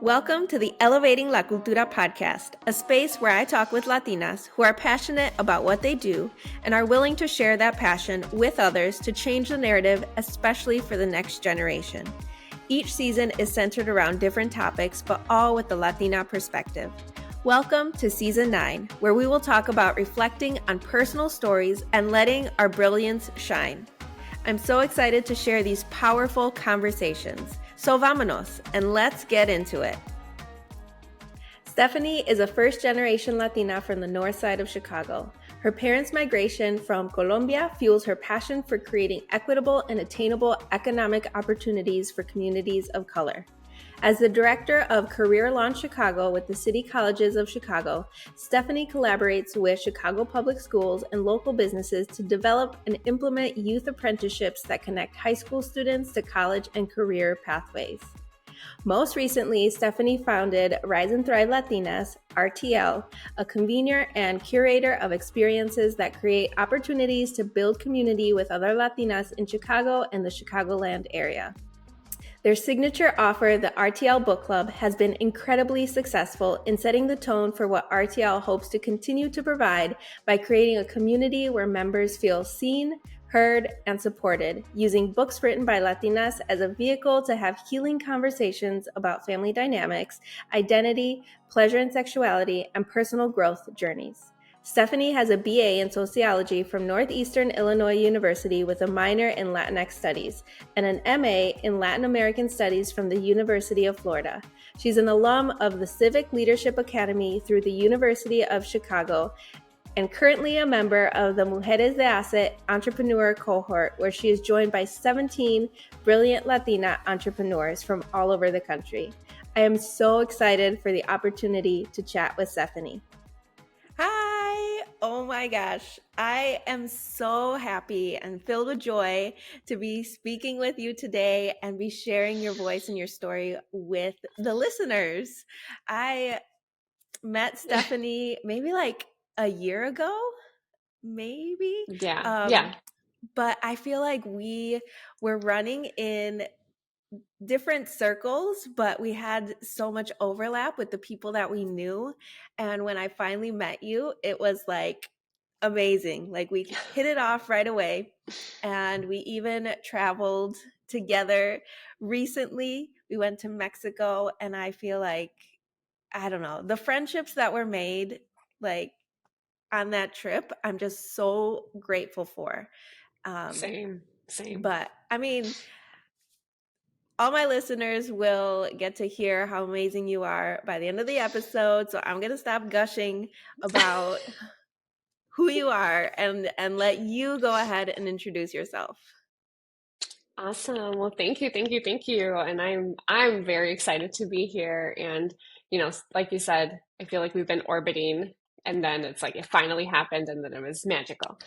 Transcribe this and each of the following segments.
Welcome to the Elevating La Cultura podcast, a space where I talk with Latinas who are passionate about what they do and are willing to share that passion with others to change the narrative, especially for the next generation. Each season is centered around different topics, but all with the Latina perspective. Welcome to Season 9, where we will talk about reflecting on personal stories and letting our brilliance shine. I'm so excited to share these powerful conversations. So vámonos, and let's get into it. Stephanie is a first-generation Latina from the Northside of Chicago. Her parents' migration from Colombia fuels her passion for creating equitable and attainable economic opportunities for communities of color. As the director of Career Launch Chicago with the City Colleges of Chicago, Stephanie collaborates with Chicago Public Schools and local businesses to develop and implement youth apprenticeships that connect high school students to college and career pathways. Most recently, Stephanie founded Rise and Thrive Latinas, RTL, a convener and curator of experiences that create opportunities to build community with other Latinas in Chicago and the Chicagoland area. Their signature offer, the RTL Book Club, has been incredibly successful in setting the tone for what RTL hopes to continue to provide by creating a community where members feel seen, heard, and supported, using books written by Latinas as a vehicle to have healing conversations about family dynamics, identity, pleasure and sexuality, and personal growth journeys. Stephanie has a BA in sociology from Northeastern Illinois University with a minor in Latinx studies and an MA in Latin American studies from the University of Florida. She's an alum of the Civic Leadership Academy through the University of Chicago and currently a member of the Mujeres de Asset entrepreneur cohort, where she is joined by 17 brilliant Latina entrepreneurs from all over the country. I am so excited for the opportunity to chat with Stephanie. Hi! Oh my gosh, I am so happy and filled with joy to be speaking with you today and be sharing your voice and your story with the listeners. I met Stephanie maybe like a year ago, maybe. Yeah. But I feel like we were running in different circles, but we had so much overlap with the people that we knew. And when I finally met you, it was like amazing. Like we hit it off right away. And we even traveled together recently. We went to Mexico, and I feel like, I don't know, the friendships that were made like on that trip, I'm just so grateful for. Same. But I mean, all my listeners will get to hear how amazing you are by the end of the episode. So I'm going to stop gushing about who you are and let you go ahead and introduce yourself. Awesome. Well, thank you. And I'm very excited to be here. And, like you said, I feel like we've been orbiting and then it's like it finally happened and then it was magical.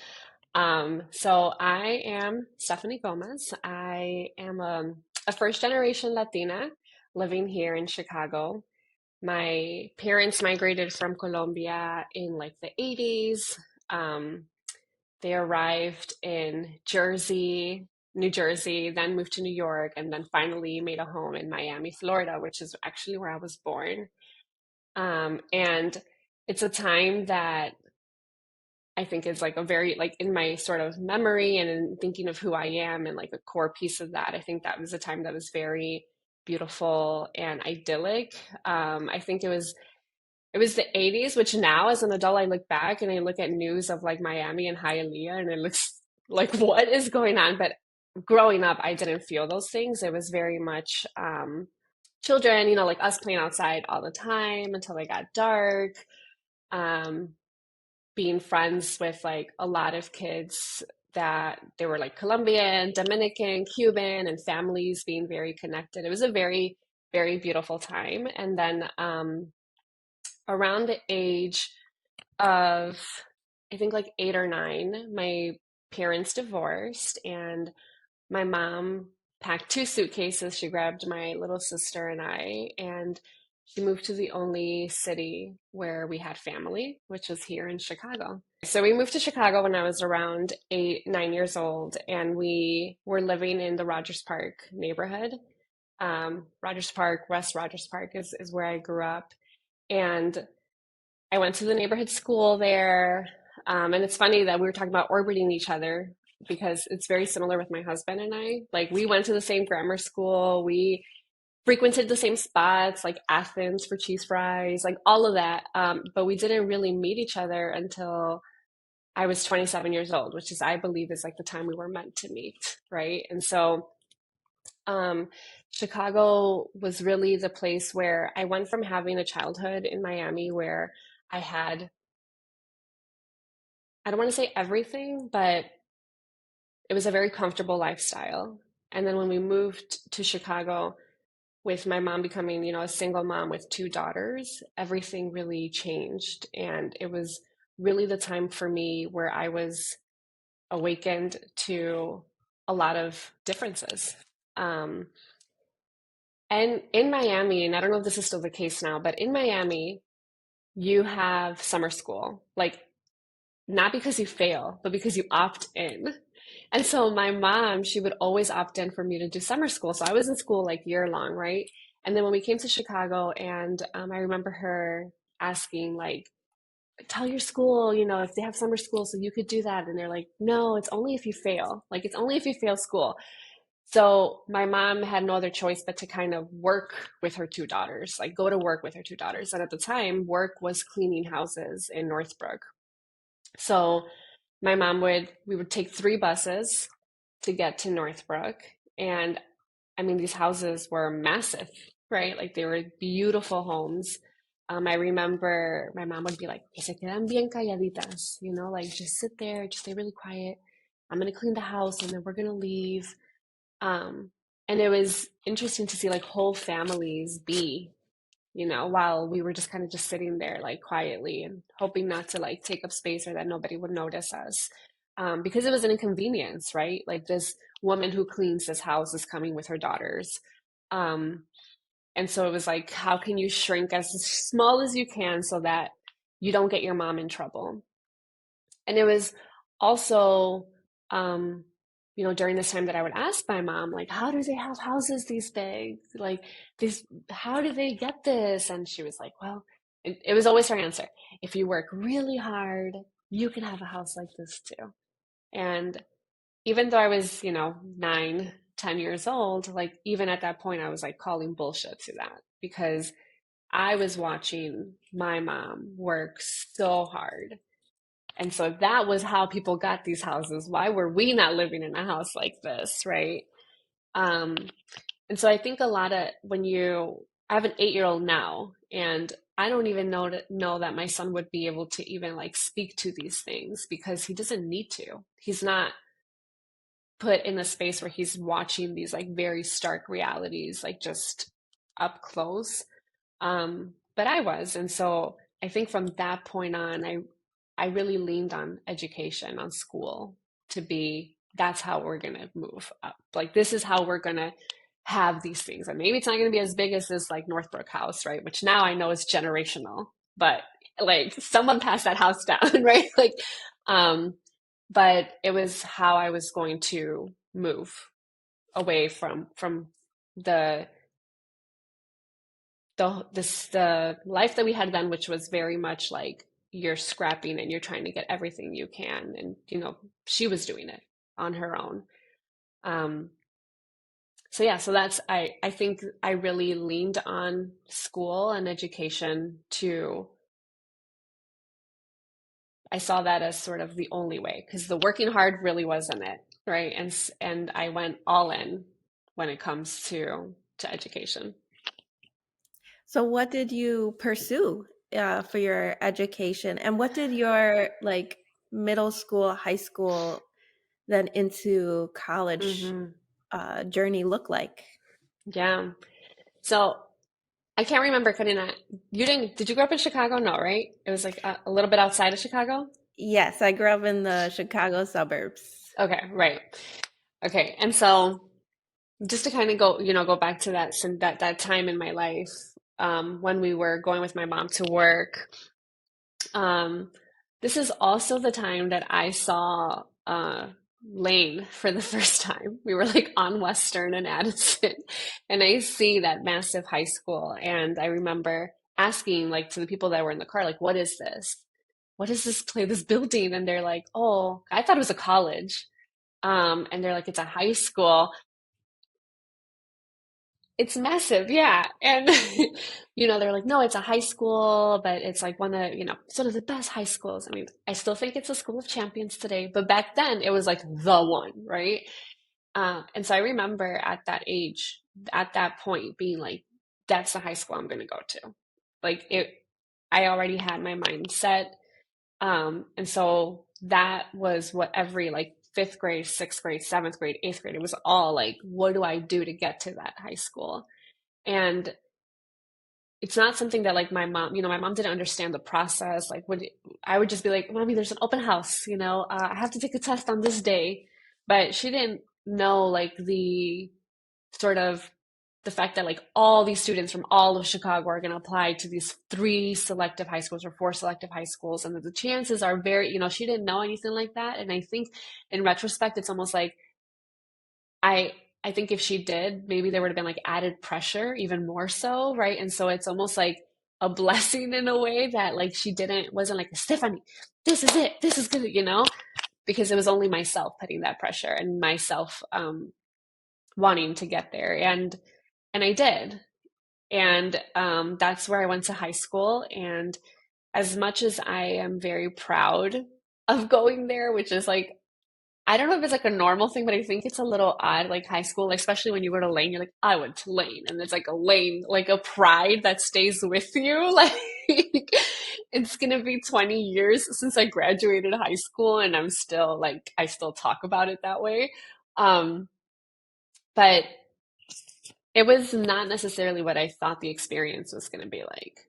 So I am Stephanie Gomez. I am a first generation Latina living here in Chicago. My parents migrated from Colombia in like the 80s. They arrived in New Jersey, then moved to New York, and then finally made a home in Miami, Florida, which is actually where I was born. And it's a time that I think is like a very, like in my sort of memory and in thinking of who I am and like a core piece of that, I think that was a time that was very beautiful and idyllic. I think it was the 80s, which now as an adult, I look back and I look at news of like Miami and Hialeah and it looks like, what is going on? But growing up, I didn't feel those things. It was very much children, like us playing outside all the time until it got dark, being friends with like a lot of kids that they were like Colombian, Dominican, Cuban, and families being very connected. It was a very, very beautiful time. And then around the age of, I think like 8 or 9, my parents divorced and my mom packed 2 suitcases. She grabbed my little sister and I, and she moved to the only city where we had family, which was here in Chicago. So we moved to Chicago when I was around 8, 9 years old, and we were living in the Rogers Park neighborhood. Rogers Park, West Rogers Park is where I grew up. And I went to the neighborhood school there. And it's funny that we were talking about orbiting each other because it's very similar with my husband and I. Like, we went to the same grammar school. We frequented the same spots, like Athens for cheese fries, like all of that. But we didn't really meet each other until I was 27 years old, which is, I believe, is like the time we were meant to meet, right? And so um, Chicago was really the place where I went from having a childhood in Miami where I had, I don't want to say everything, but it was a very comfortable lifestyle. And then when we moved to Chicago, with my mom becoming, a single mom with two daughters, everything really changed. And it was really the time for me where I was awakened to a lot of differences. Um, and in Miami, and I don't know if this is still the case now, but in Miami, you have summer school, like not because you fail, but because you opt in. And so my mom, she would always opt in for me to do summer school. So I was in school like year long, right? And then when we came to Chicago, and I remember her asking, like, tell your school, if they have summer school, so you could do that. And they're like, no, it's only if you fail. Like, it's only if you fail school. So my mom had no other choice but to kind of work with her two daughters, like go to work with her two daughters. And at the time, work was cleaning houses in Northbrook. So we would take three buses to get to Northbrook. And I mean, these houses were massive, right? Like, they were beautiful homes. I remember my mom would be like, que se quedan bien calladitas, like, just sit there, just stay really quiet. I'm going to clean the house and then we're going to leave. Um, and it was interesting to see like whole families be, while we were just kind of just sitting there like quietly and hoping not to like take up space or that nobody would notice us. Because it was an inconvenience, right? Like, this woman who cleans this house is coming with her daughters. Um, and so it was like, how can you shrink as small as you can so that you don't get your mom in trouble? And it was also, um, during this time that I would ask my mom, like, how do they have houses these big? Like, this, how do they get this? And she was like, well, it was always her answer. If you work really hard, you can have a house like this too. And even though I was, 9, 10 years old, like, even at that point, I was like calling bullshit to that because I was watching my mom work so hard, and so that was how people got these houses. Why were we not living in a house like this, right? Um, and so I think a lot of I have an 8-year-old now, and I don't even know that my son would be able to even like speak to these things because he doesn't need to. He's not put in a space where he's watching these like very stark realities, like just up close. But I was, and so I think from that point on, I really leaned on education, on school to be, that's how we're going to move up. Like, this is how we're going to have these things. And maybe it's not going to be as big as this like Northbrook house, right? Which now I know is generational, but like, someone passed that house down, right? Like, um, but it was how I was going to move away from the the life that we had then, which was very much like you're scrapping and you're trying to get everything you can. And, she was doing it on her own. Um, so yeah, so I think I really leaned on school and education to, I saw that as sort of the only way because the working hard really wasn't it, right? And I went all in when it comes to education. So what did you pursue for your education, and what did your like middle school, high school, then into college Hmm. journey look like? Yeah. So I can't remember, Karina. Did you grow up in Chicago? No, right? It was like a little bit outside of Chicago? Yes, I grew up in the Chicago suburbs. Okay, right. Okay. And so just to kind of go back to that time in my life, when we were going with my mom to work, um, this is also the time that I saw Lane for the first time. We were like on Western and Addison, and I see that massive high school. And I remember asking like to the people that were in the car, like, what is this? What is this play, this building? And they're like, oh, I thought it was a college. And they're like, it's a high school. It's massive, yeah. And they're like, no, it's a high school, but it's like it's one of the best high schools. I mean, I still think it's a school of champions today, but back then it was like the one, right? And so I remember at that age, at that point, being like, that's the high school I'm going to go to. Like I already had my mind set. And so that was what every like fifth grade, sixth grade, seventh grade, eighth grade, it was all like, what do I do to get to that high school? And it's not something that like my mom didn't understand the process. Like I would just be like, Mommy, there's an open house, I have to take a test on this day. But she didn't know like sort of the fact that like all these students from all of Chicago are going to apply to these three selective high schools or four selective high schools. And that the chances are she didn't know anything like that. And I think in retrospect, it's almost like I I think if she did, maybe there would have been like added pressure, even more so, right? And so it's almost like a blessing in a way that like wasn't like, Stephanie, this is it, this is good, because it was only myself putting that pressure and myself wanting to get there. And I did. And that's where I went to high school. And as much as I am very proud of going there, which is like, I don't know if it's like a normal thing, but I think it's a little odd, like high school, especially when you go to Lane, you're like, I went to Lane. And it's like a Lane, like a pride that stays with you. Like it's gonna be 20 years since I graduated high school, and I still talk about it that way. Um, but it was not necessarily what I thought the experience was gonna be like.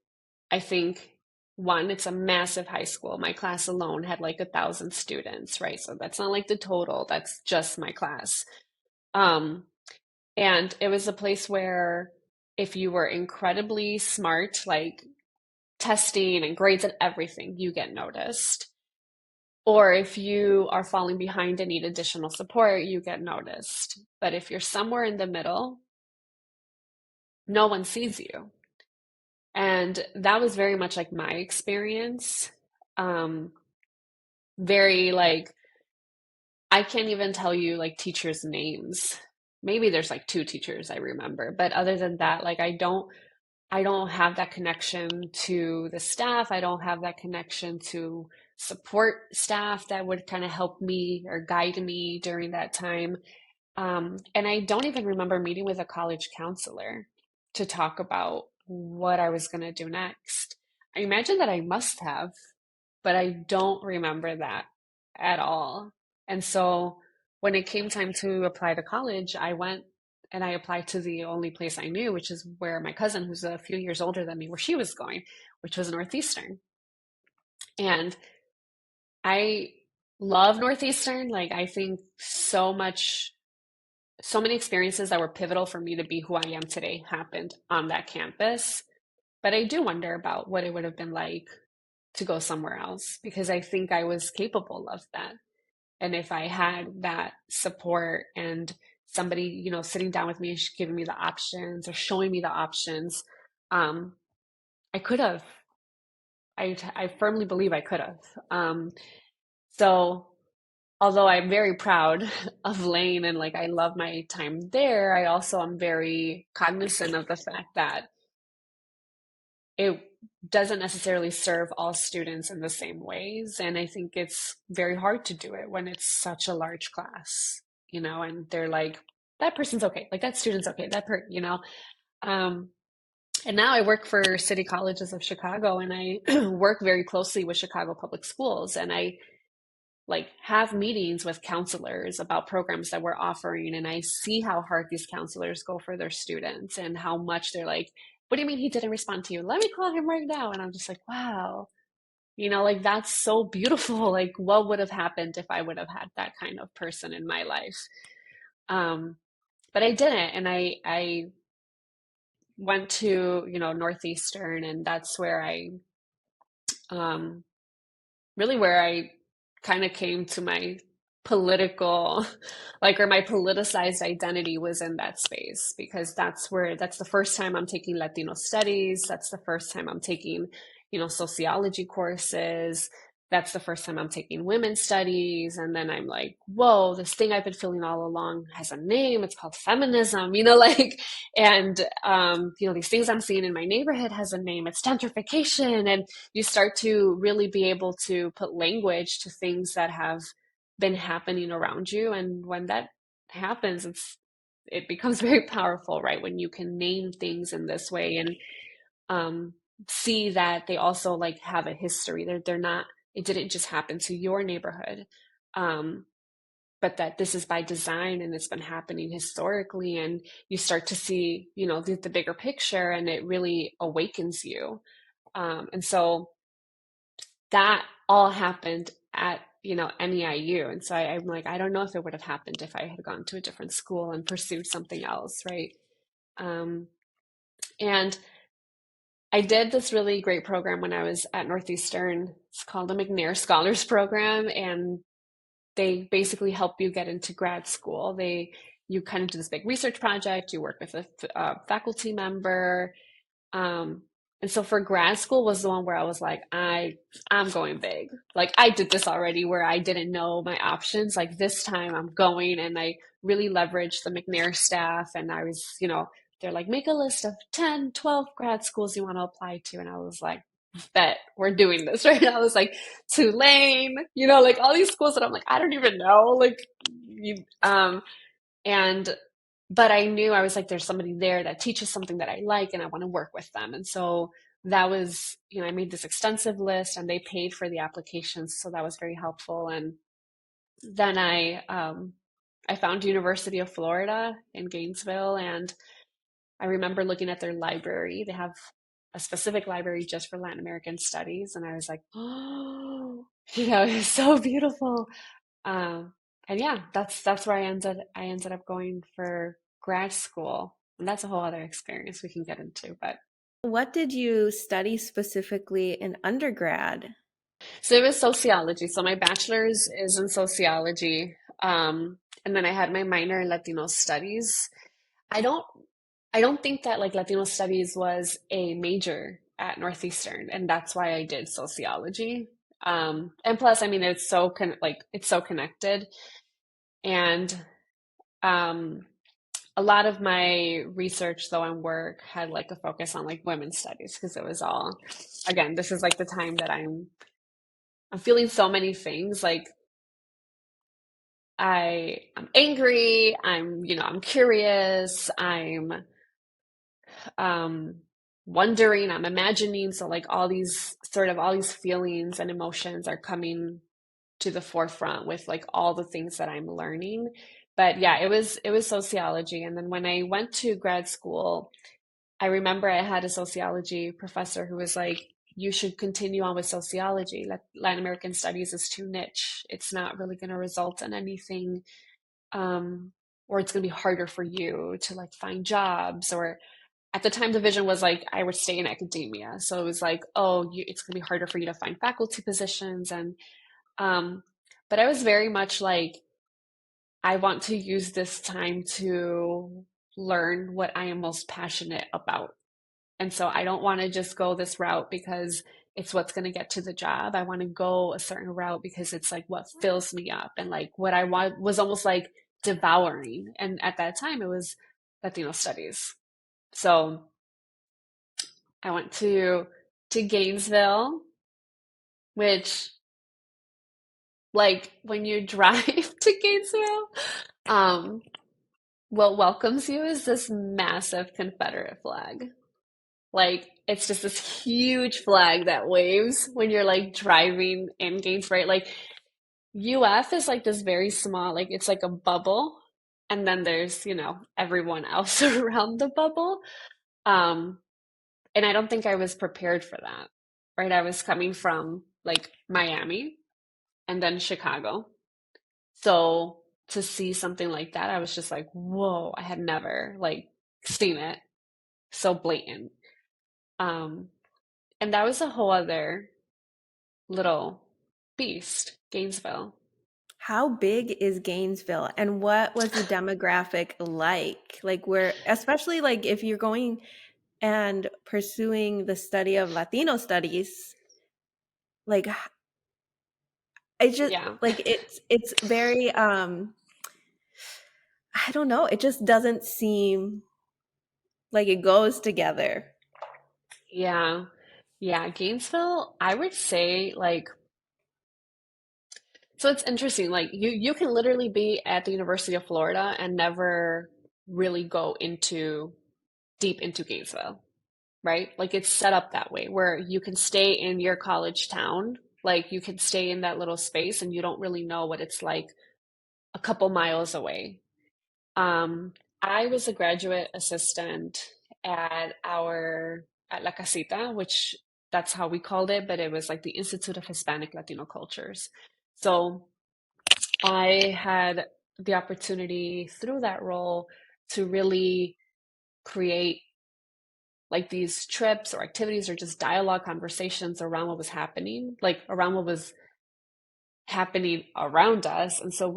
I think one, it's a massive high school. My class alone had like 1,000 students, right? So that's not like the total, that's just my class. Um, and it was a place where if you were incredibly smart, like testing and grades and everything, you get noticed. Or if you are falling behind and need additional support, you get noticed. But if you're somewhere in the middle, no one sees you. And that was very much like my experience. Um, very like, I can't even tell you like teachers' names. Maybe there's like two teachers I remember, but other than that, like I don't have that connection to the staff. I don't have that connection to support staff that would kind of help me or guide me during that time. And I don't even remember meeting with a college counselor to talk about what I was going to do next. I imagine that I must have, but I don't remember that at all. And so when it came time to apply to college, I went and I applied to the only place I knew, which is where my cousin, who's a few years older than me, where she was going, which was Northeastern. And I love Northeastern. Like, I think so many experiences that were pivotal for me to be who I am today happened on that campus. But I do wonder about what it would have been like to go somewhere else because I think I was capable of that. And if I had that support and somebody, sitting down with me, giving me the options or showing me the options, um, I could have. I firmly believe I could have. So although I'm very proud of Lane and like I love my time there, I also am very cognizant of the fact that it doesn't necessarily serve all students in the same ways. And I think it's very hard to do it when it's such a large class, and they're like, that person's okay, like that student's okay, Um, and now I work for City Colleges of Chicago and I work very closely with Chicago Public Schools. And I like have meetings with counselors about programs that we're offering, and I see how hard these counselors go for their students and how much they're like, what do you mean he didn't respond to you, let me call him right now. And I'm just like, wow, like that's so beautiful. Like what would have happened if I would have had that kind of person in my life? um but I didn't, and I went to Northeastern, and that's where I um really where I kind of came to my political, like, or my politicized identity was in that space, because that's the first time I'm taking Latino studies. That's the first time I'm taking, sociology courses. That's the first time I'm taking women's studies. And then I'm like, whoa, this thing I've been feeling all along has a name. It's called feminism, like, and, these things I'm seeing in my neighborhood has a name. It's gentrification. And you start to really be able to put language to things that have been happening around you. And when that happens, it becomes very powerful, right? When you can name things in this way, and um, see that they also like have a history. They're not. It didn't just happen to your neighborhood, um, but that this is by design and it's been happening historically. And you start to see, the bigger picture, and it really awakens you. And so that all happened at NEIU. And so I'm like, I don't know if it would have happened if I had gone to a different school and pursued something else, right? um, and I did this really great program when I was at Northeastern. It's called the McNair Scholars Program, and they basically help you get into grad school. You kind of do this big research project, you work with a faculty member. Um, and so for grad school was the one where I was like, I'm going big. Like, I did this already where I didn't know my options. Like, this time I'm going, and I really leveraged the McNair staff. And I was, they're like, make a list of 10, 12 grad schools you want to apply to. And I was like, bet we're doing this, right? I was like, Tulane, like all these schools that I'm like, I don't even know. Like, you, and but I knew, I was like, there's somebody there that teaches something that I like, and I want to work with them. And so that was, I made this extensive list, and they paid for the applications, so that was very helpful. And then I found University of Florida in Gainesville, and I remember looking at their library. They have a specific library just for Latin American studies, and I was like, oh, it's so beautiful. Um, and yeah, that's where I ended up going for grad school. And that's a whole other experience we can get into. But What did you study specifically in undergrad? so it was sociology. So my bachelor's is in sociology. And then I had my minor in Latino studies. I don't I don't think that like Latino studies was a major at Northeastern, and that's why I did sociology. And plus, I mean, it's so connected. And um, a lot of my research though and work had like a focus on like women's studies, because it was all, again, this is like the time that I'm feeling so many things. Like, I'm angry, I'm curious, I'm um wondering, I'm imagining. So like all these feelings and emotions are coming to the forefront with like all the things that I'm learning. But yeah, it was sociology. And then when I went to grad school, I remember I had a sociology professor who was like, you should continue on with sociology. Latin American studies is too niche. It's not really going to result in anything, or it's going to be harder for you to like find jobs. Or at the time, the vision was like I would stay in academia. So it was like, oh, it's going to be harder for you to find faculty positions. And um, but I was very much like, I want to use this time to learn what I am most passionate about. And so I don't want to just go this route because it's what's going to get to the job. I want to go a certain route because it's like what fills me up, and like what I want was almost like devouring. And at that time, it was Latino studies. So I went to Gainesville, which, like, when you drive to Gainesville, um, what welcomes you is this massive Confederate flag. Like, it's just this huge flag that waves when you're like driving in Gainesville. Like, UF is like this very small, like it's like a bubble, and then there's, everyone else around the bubble. Um, and I don't think I was prepared for that, right? I was coming from like Miami and then Chicago. So to see something like that, I was just like, whoa, I had never like seen it so blatant. Um, and that was a whole other little beast, Gainesville. how big is Gainesville and what was the demographic like? Like where, especially like if you're going and pursuing the study of Latino studies, like it's just Yeah. like it's very I don't know, it just doesn't seem like it goes together. Yeah. Yeah. Gainesville, I would say like, so it's interesting. Like you can literally be at the University of Florida and never really go into deep into Gainesville, right? Like it's set up that way where you can stay in your college town, like you can stay in that little space and you don't really know what it's like a couple miles away. Um, I was a graduate assistant at La Casita, which that's how we called it, but it was like the Institute of Hispanic Latino Cultures. So I had the opportunity through that role to really create like these trips or activities or just dialogue conversations around what was happening, like around what was happening around us. And so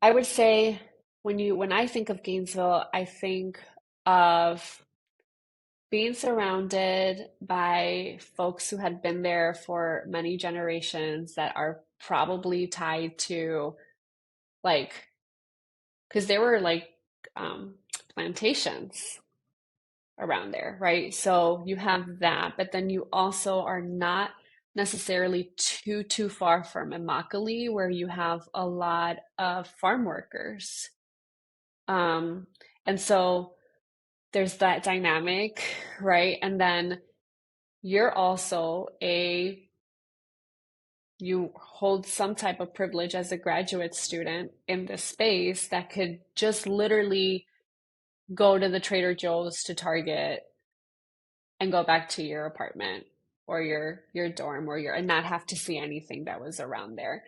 I would say when I think of Gainesville, I think of being surrounded by folks who had been there for many generations that are probably tied to like because there were like um, plantations around there, right? So you have that, but then you also are not necessarily too far from Immokalee, where you have a lot of farm workers. Um, and so there's that dynamic, right? And then you're also you hold some type of privilege as a graduate student in this space that could just literally go to the Trader Joe's to Target and go back to your apartment or your dorm or your and not have to see anything that was around there.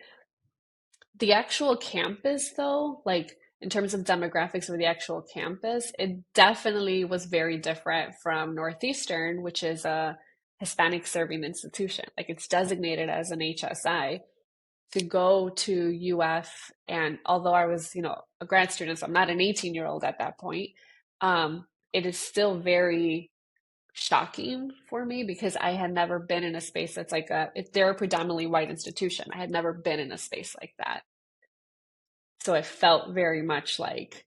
The actual campus though, like in terms of demographics of the actual campus, it definitely was very different from Northeastern, which is a Hispanic serving institution. Like it's designated as an HSI. To go to UF, and although I was, a grad student, so I'm not an 18-year-old at that point, it is still very shocking for me because I had never been in a space that's like they're a predominantly white institution. I had never been in a space like that. So I felt very much like,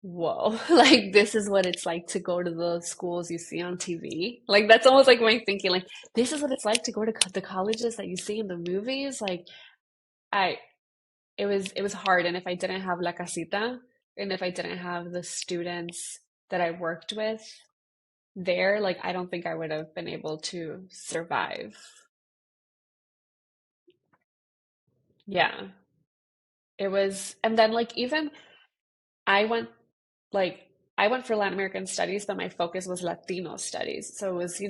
whoa, like this is what it's like to go to the schools you see on TV. Like that's almost like my thinking, like this is what it's like to go to the colleges that you see in the movies. Like I, it was hard. And if I didn't have La Casita, and if I didn't have the students that I worked with there, like I don't think I would have been able to survive. Yeah. It was, and then like even I went like I went for Latin American studies, but my focus was Latino studies. So it was,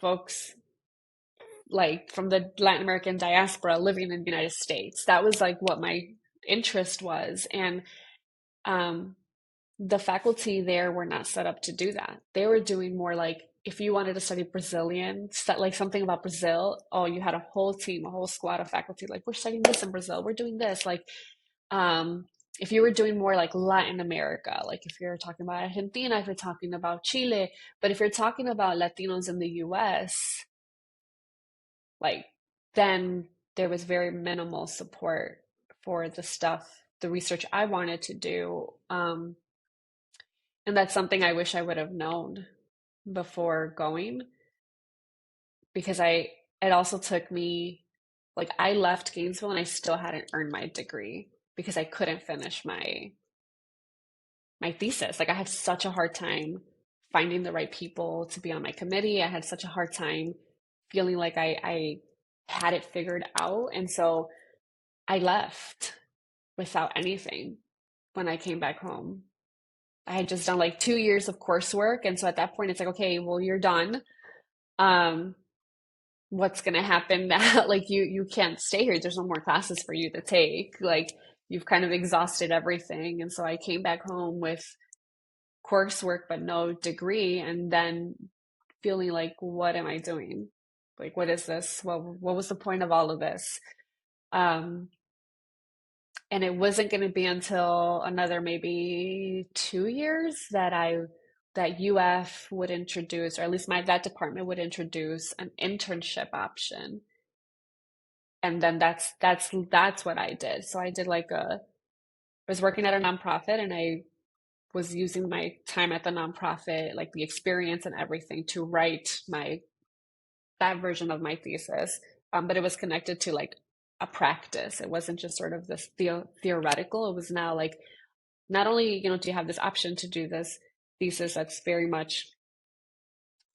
folks like from the Latin American diaspora living in the United States. That was like what my interest was. And um the faculty there were not set up to do that. They were doing more like if you wanted to study Brazilian, like something about Brazil, oh, you had a whole team, a whole squad of faculty, like we're studying this in Brazil, we're doing this. Like, um, if you were doing more like Latin America, like if you're talking about Argentina, if you're talking about Chile, but if you're talking about Latinos in the US, like then there was very minimal support for the stuff, the research I wanted to do. And that's something I wish I would have known before going because it also took me, like, I left Gainesville and I still hadn't earned my degree because I couldn't finish my thesis. Like, I had such a hard time finding the right people to be on my committee. I had such a hard time feeling like I had it figured out. And so I left without anything when I came back home. I had just done like 2 years of coursework. And so at that point, it's like, okay, well, you're done. Um, what's going to happen now? Like you can't stay here. There's no more classes for you to take. Like you've kind of exhausted everything. And so I came back home with coursework, but no degree. And then feeling like, what am I doing? Like, what is this? What was the point of all of this? Um, and it wasn't going to be until another maybe 2 years that UF would introduce, or at least that department would introduce an internship option. And then that's what I did. So I did I was working at a nonprofit, and I was using my time at the nonprofit, like the experience and everything, to write my that version of my thesis. But it was connected to like a practice. It wasn't just sort of this theoretical. It was now like, not only, do you have this option to do this thesis that's very much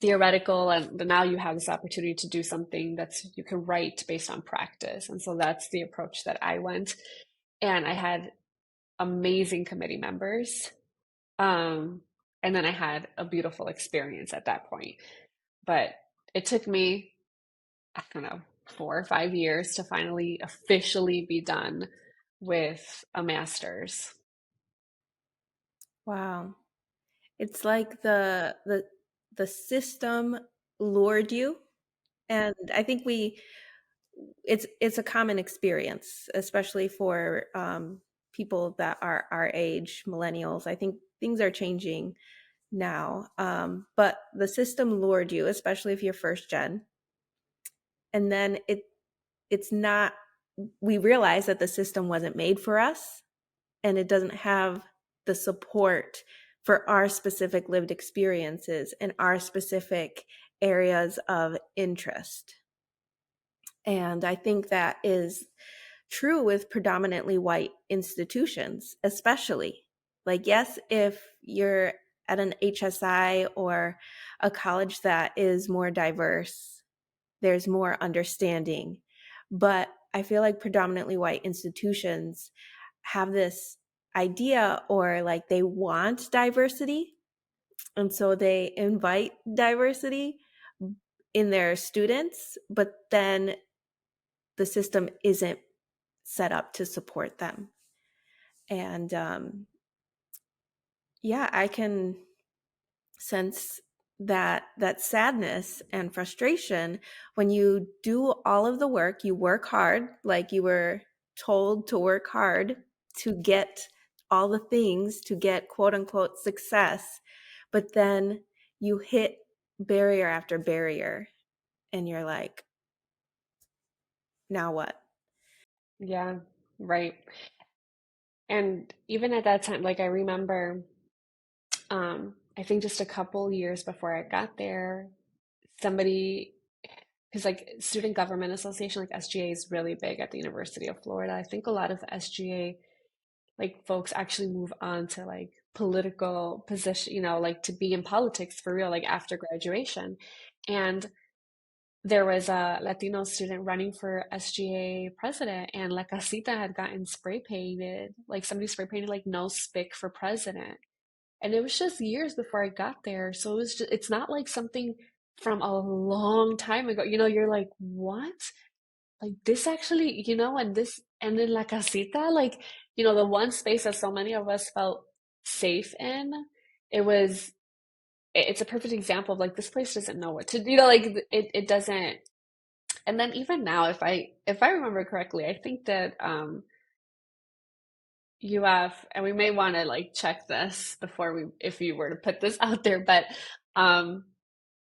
theoretical, and now you have this opportunity to do something that's you can write based on practice. And so that's the approach that I went. And I had amazing committee members. Um, and then I had a beautiful experience at that point. But it took me, I don't know, 4 or 5 years to finally officially be done with a master's. Wow. It's like the system lured you, and I think it's a common experience, especially for people that are our age, millennials. I think things are changing now, but the system lured you, especially if you're first gen, and then it's not. We realize that the system wasn't made for us, and it doesn't have the support for our specific lived experiences and our specific areas of interest. And I think that is true with predominantly white institutions, especially. Like, yes, if you're at an HSI or a college that is more diverse, there's more understanding. But I feel like predominantly white institutions have this idea, or like they want diversity. And so they invite diversity in their students, but then the system isn't set up to support them. And yeah, I can sense that sadness and frustration when you do all of the work, you work hard, like you were told to work hard to get all the things to get quote unquote success, but then you hit barrier after barrier and you're like, now what? Yeah, right. And even at that time, like I remember, I think just a couple years before I got there, somebody, because like Student Government Association, like SGA is really big at the University of Florida. I think a lot of the SGA like folks actually move on to like political position, like to be in politics for real, like after graduation. And there was a Latino student running for SGA president, and La Casita had gotten spray painted, like somebody spray painted like no spick for president. And it was just years before I got there. So it's not like something from a long time ago. You're like, what? Like this actually, and then La Casita, like, the one space that so many of us felt safe in, it was, it's a perfect example of like, this place doesn't know what to do, like it doesn't. And then even now, if I remember correctly, I think that UF, and we may want to like check this before if you were to put this out there, but um,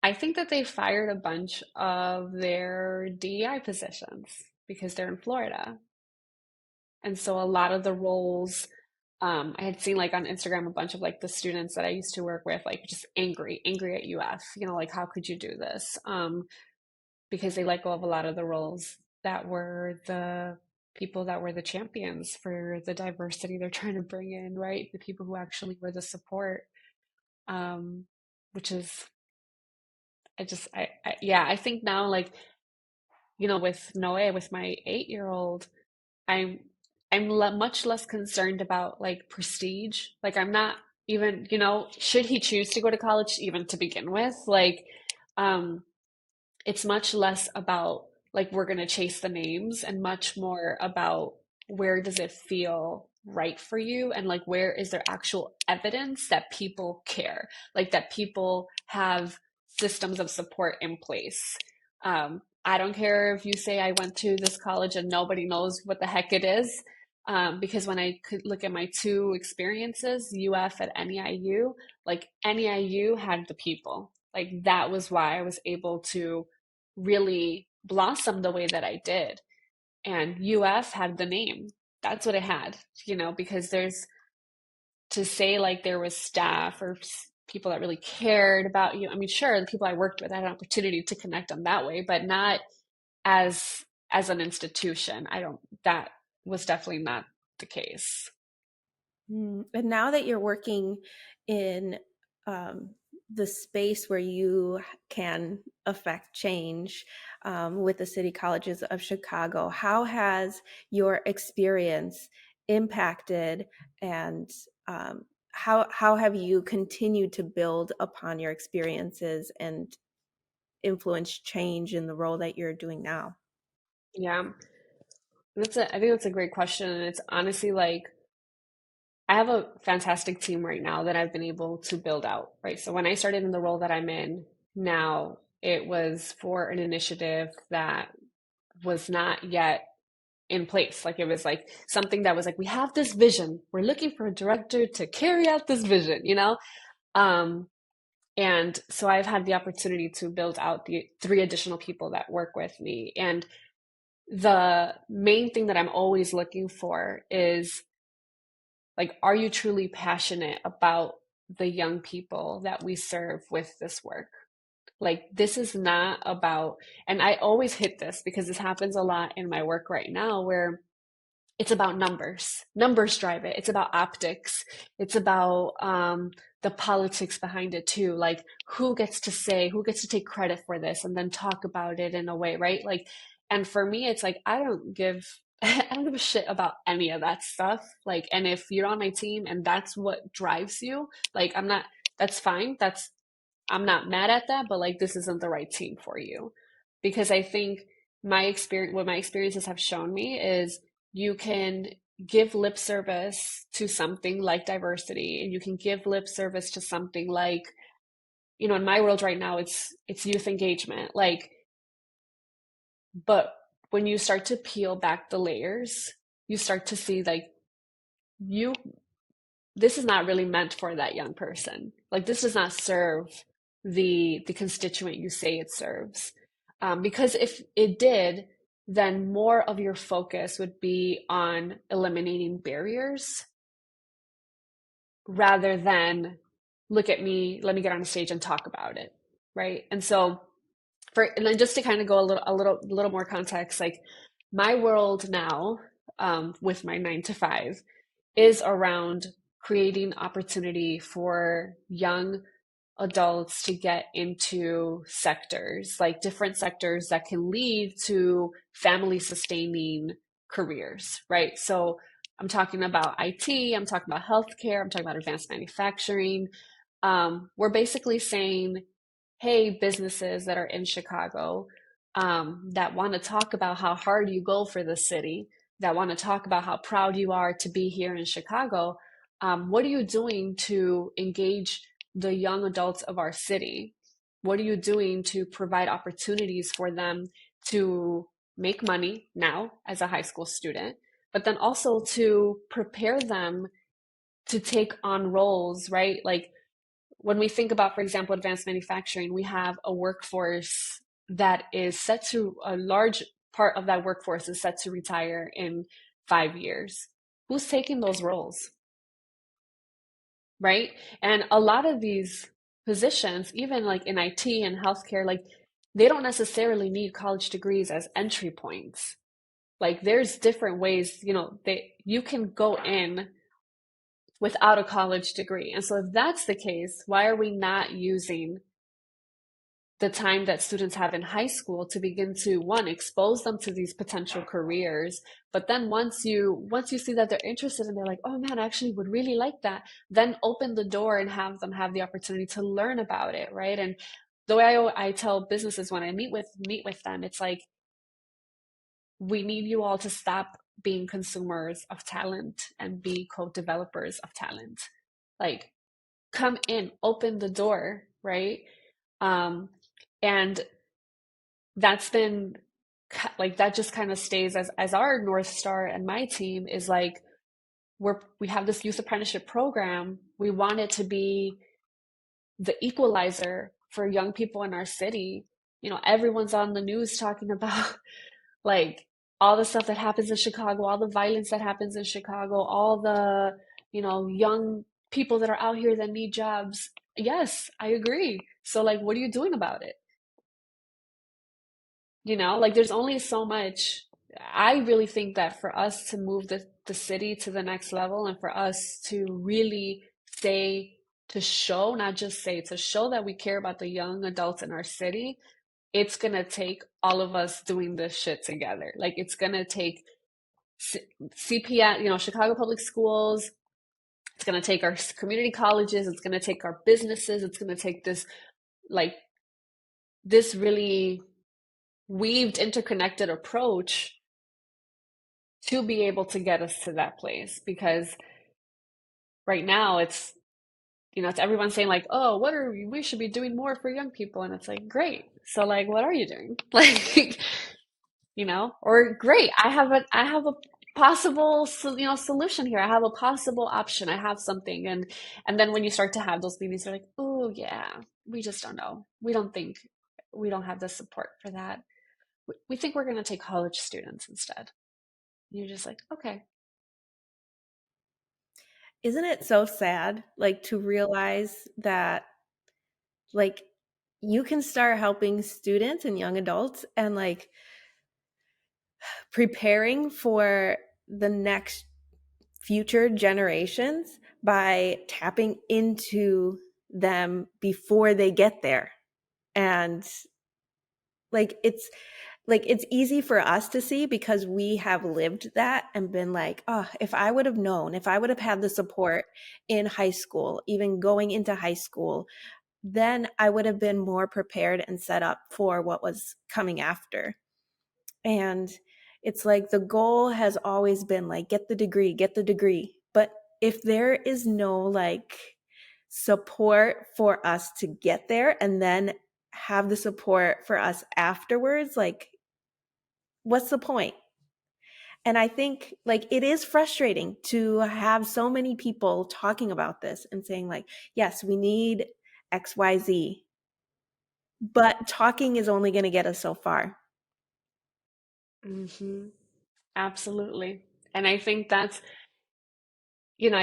I think that they fired a bunch of their DEI positions because they're in Florida. And so a lot of the roles, I had seen like on Instagram a bunch of like the students that I used to work with, like just angry at UF, like how could you do this? Because they let go of a lot of the roles that were the people that were the champions for the diversity they're trying to bring in, right? The people who actually were the support, um, which is, yeah, I think now, like, with Noe, with my 8-year-old, I'm much less concerned about like prestige. Like I'm not even, should he choose to go to college even to begin with? Like, um, it's much less about like we're going to chase the names and much more about where does it feel right for you, and like where is there actual evidence that people care, like that people have systems of support in place. I don't care if you say I went to this college and nobody knows what the heck it is. Because when I could look at my two experiences, UF at NEIU, like NEIU had the people. Like that was why I was able to really blossom the way that I did. And UF had the name. That's what it had, because there's to say like there was staff or people that really cared about you. I mean, sure, the people I worked with, I had an opportunity to connect on that way, but not as an institution. I don't that was definitely not the case. And now that you're working in um, the space where you can affect change with the City Colleges of Chicago, how has your experience impacted and how have you continued to build upon your experiences and influence change in the role that you're doing now? Yeah. I think that's a great question. And it's honestly like I have a fantastic team right now that I've been able to build out, right? So when I started in the role that I'm in now, it was for an initiative that was not yet in place. Like it was like something that was like, we have this vision. We're looking for a director to carry out this vision. Um, and so I've had the opportunity to build out the three additional people that work with me. And the main thing that I'm always looking for is like, are you truly passionate about the young people that we serve with this work? Like, this is not about, and I always hit this because this happens a lot in my work right now where it's about numbers. Numbers drive it. It's about optics. It's about the politics behind it too. Like who gets to say, who gets to take credit for this and then talk about it in a way, right? Like, and for me, it's like I don't give I don't give a shit about any of that stuff. Like, and if you're on my team and that's what drives you, like I'm not, that's fine. I'm not mad at that, but like this isn't the right team for you. Because I think what my experiences have shown me is you can give lip service to something like diversity, and you can give lip service to something like, in my world right now, it's youth engagement. Like, but when you start to peel back the layers, you start to see like you this is not really meant for that young person. Like this does not serve the constituent you say it serves. Because if it did, then more of your focus would be on eliminating barriers rather than look at me, let me get on a stage and talk about it, right? And so and then just to kind of go a little more context, like my world now, with my 9 to 5, is around creating opportunity for young adults to get into sectors, like different sectors that can lead to family sustaining careers, right? So I'm talking about IT, I'm talking about healthcare, I'm talking about advanced manufacturing. We're basically saying, hey, businesses that are in Chicago, that want to talk about how hard you go for the city, that want to talk about how proud you are to be here in Chicago, what are you doing to engage the young adults of our city? What are you doing to provide opportunities for them to make money now as a high school student, but then also to prepare them to take on roles, right? Like when we think about, for example, advanced manufacturing, we have a workforce that is set to, a large part of that workforce is set to retire in 5 years. Who's taking those roles, right? And a lot of these positions, even like in IT and healthcare, like they don't necessarily need college degrees as entry points. Like there's different ways, you can go in without a college degree. And so if that's the case, why are we not using the time that students have in high school to begin to, one, expose them to these potential careers, but then once you see that they're interested and they're like, oh man, I actually would really like that, then open the door and have them have the opportunity to learn about it, right? And the way I tell businesses when I meet with them, it's like, we need you all to stop being consumers of talent and be co-developers of talent. Like, come in, open the door, right? um, and that's been like that just kind of stays as our North Star, and my team is like we have this youth apprenticeship program. We want it to be the equalizer for young people in our city. You know, everyone's on the news talking about like all the stuff that happens in Chicago, all the violence that happens in Chicago, all the, young people that are out here that need jobs. Yes, I agree. So like what are you doing about it? Like there's only so much. I really think that for us to move the city to the next level, and for us to really say, to show, not just say, to show that we care about the young adults in our city, it's gonna take all of us doing this shit together. Like it's gonna take CPS, Chicago Public Schools. It's gonna take our community colleges. It's gonna take our businesses. It's gonna take like, this really weaved, interconnected approach to be able to get us to that place. Because right now it's everyone saying like, oh, we should be doing more for young people. And it's like, great. So like, what are you doing? Like, or great, I have a possible, solution here. I have a possible option. I have something. And then when you start to have those meetings, they're like, oh yeah, we just don't know. We don't have the support for that. We think we're going to take college students instead. You're just like, okay. Isn't it so sad, like, to realize that, like, you can start helping students and young adults and, like, preparing for the next future generations by tapping into them before they get there. And it's easy for us to see because we have lived that and been like, oh, if I would have known, if I would have had the support in high school, even going into high school, then I would have been more prepared and set up for what was coming after. And it's like the goal has always been like, get the degree, get the degree. But if there is no like support for us to get there and then have the support for us afterwards, like, what's the point? And I think like it is frustrating to have so many people talking about this and saying like, yes, we need XYZ, but talking is only going to get us so far. Hmm. Absolutely. And I think I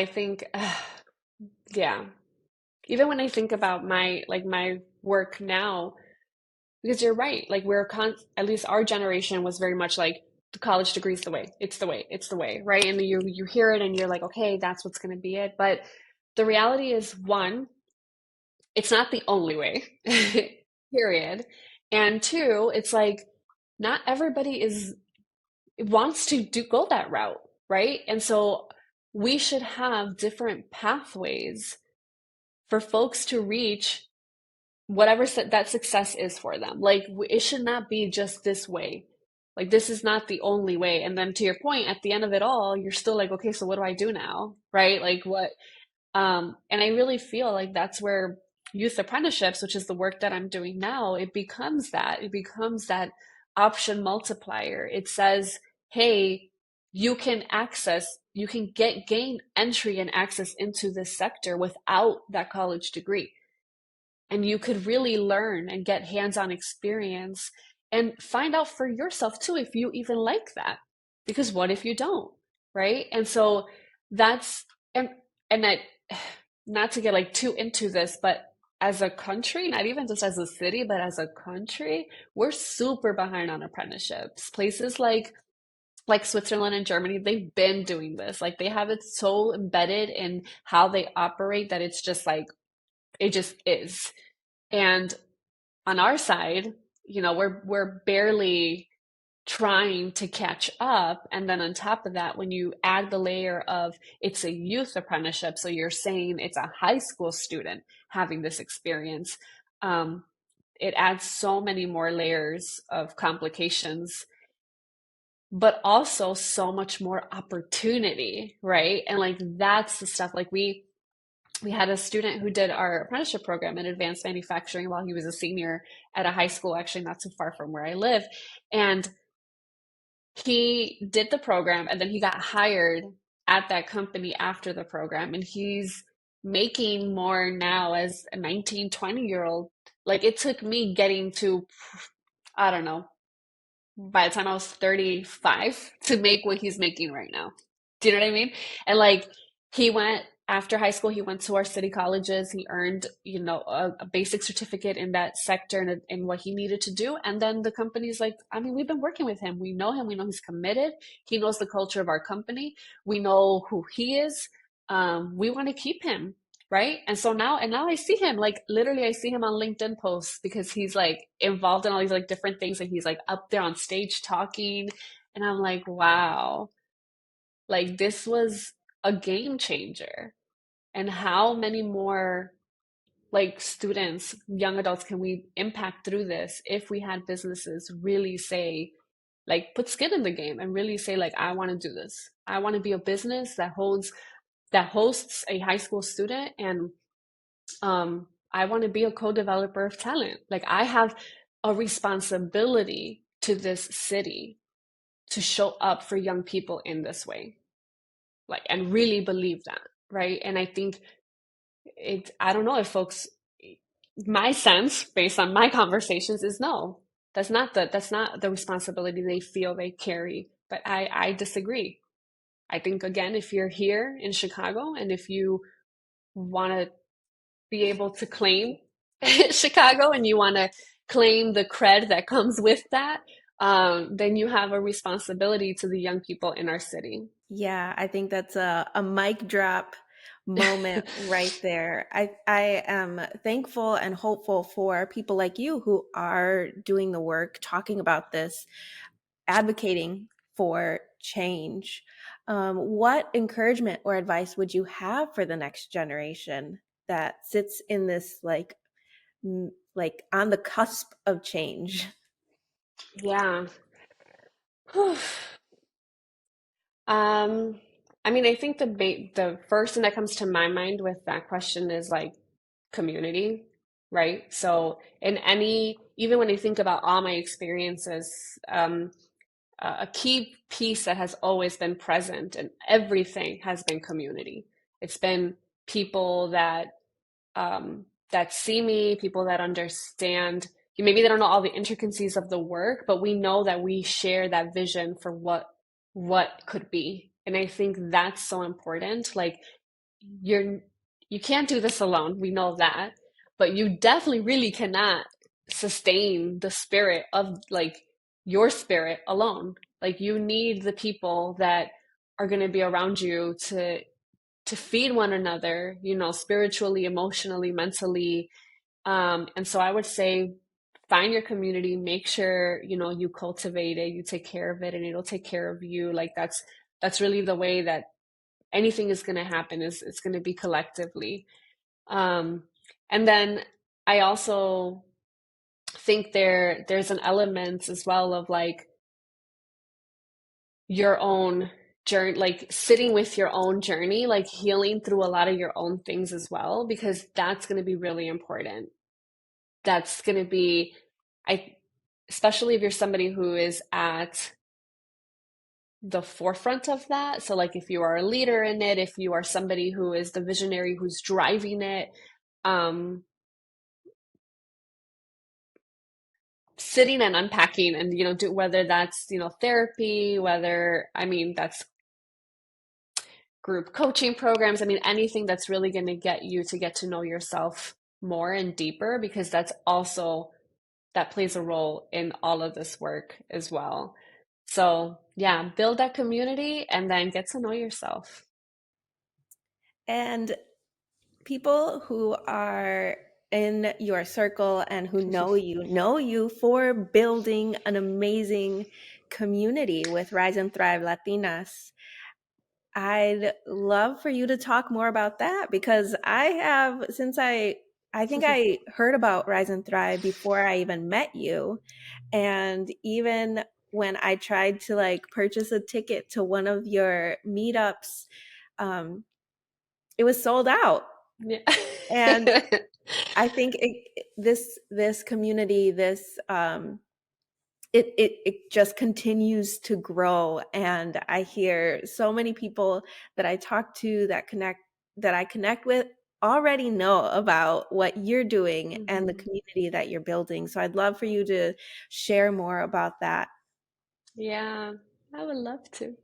think, yeah, even when I think about my work now, because you're right, like at least our generation was very much like the college degree is the way, it's the way, it's the way, right? And you hear it and you're like, okay, that's what's going to be it. But the reality is, one, it's not the only way, period. And two, it's like not everybody wants to go that route, right? And so we should have different pathways for folks to reach whatever that success is for them. Like it should not be just this way. Like this is not the only way. And then to your point, at the end of it all, you're still like, okay, so what do I do now? Right? Like what and I really feel like that's where youth apprenticeships, which is the work that I'm doing now, it becomes that. It becomes that option multiplier. It says, hey, you can gain entry and access into this sector without that college degree. And you could really learn and get hands-on experience and find out for yourself too if you even like that. Because what if you don't, right? And so that's and that, not to get like too into this, but as a country, not even just as a city, but as a country, we're super behind on apprenticeships. Places like Switzerland and Germany, they've been doing this. Like they have it so embedded in how they operate that it's just like it just is. And on our side, we're barely trying to catch up. And then on top of that, when you add the layer of it's a youth apprenticeship, so you're saying it's a high school student having this experience, it adds so many more layers of complications, but also so much more opportunity, right? And like that's the stuff like we had a student who did our apprenticeship program in advanced manufacturing while he was a senior at a high school, actually not too far from where I live. And he did the program and then he got hired at that company after the program. And he's making more now as a 19, 20-year old. Like it took me getting to, I don't know, by the time I was 35 to make what he's making right now. Do you know what I mean? And like he went after high school, he went to our city colleges. He earned, a basic certificate in that sector and in what he needed to do. And then the company's like, I mean, we've been working with him. We know him. We know he's committed. He knows the culture of our company. We know who he is. We want to keep him. Right. And now I see him like literally I see him on LinkedIn posts because he's like involved in all these like different things and he's like up there on stage talking. And I'm like, wow, like this was a game changer. And how many more like students, young adults can we impact through this if we had businesses really say, like put skin in the game and really say like, I want to do this. I want to be a business that hosts a high school student and I want to be a co-developer of talent. Like I have a responsibility to this city to show up for young people in this way. Like and really believe that, right? And I think I don't know if folks my sense based on my conversations is no. That's not the responsibility they feel they carry. But I disagree. I think again, if you're here in Chicago and if you want to be able to claim Chicago and you want to claim the cred that comes with that, then you have a responsibility to the young people in our city. Yeah, I think that's a mic drop moment right there. I am thankful and hopeful for people like you who are doing the work, talking about this, advocating for change. What encouragement or advice would you have for the next generation that sits in this like on the cusp of change? Yeah. Um, I mean, I think the first thing that comes to my mind with that question is like community, right? So in any, even when I think about all my experiences, a key piece that has always been present in everything has been community. It's been people that see me, people that understand. Maybe they don't know all the intricacies of the work, but we know that we share that vision for what could be. And I think that's so important. Like you're you can't do this alone. We know that, but you definitely really cannot sustain the spirit of like your spirit alone. Like you need the people that are going to be around you to feed one another, spiritually, emotionally, mentally. And so I would say find your community, make sure, you cultivate it, you take care of it, and it'll take care of you. Like that's really the way that anything is going to happen is it's going to be collectively. Um, and then I also think there's an element as well of like your own journey, like sitting with your own journey, like healing through a lot of your own things as well, because that's going to be really important. That's going to be, I, especially if you're somebody who is at the forefront of that. So, like, if you are a leader in it, if you are somebody who is the visionary who's driving it, um, sitting and unpacking and, do whether that's, therapy, whether, I mean, that's group coaching programs. I mean, anything that's really going to get you to get to know yourself more and deeper, because that plays a role in all of this work as well. So, yeah, build that community and then get to know yourself. And people who are in your circle and who know you for building an amazing community with Rise and Thrive Latinas. I'd love for you to talk more about that because I think I heard about Rise and Thrive before I even met you. And even when I tried to like purchase a ticket to one of your meetups, um, it was sold out. Yeah. And I think this community, it just continues to grow. And I hear so many people that I talk to that I connect with already know about what you're doing and the Mhm. community that you're building. So I'd love for you to share more about that. Yeah, I would love to.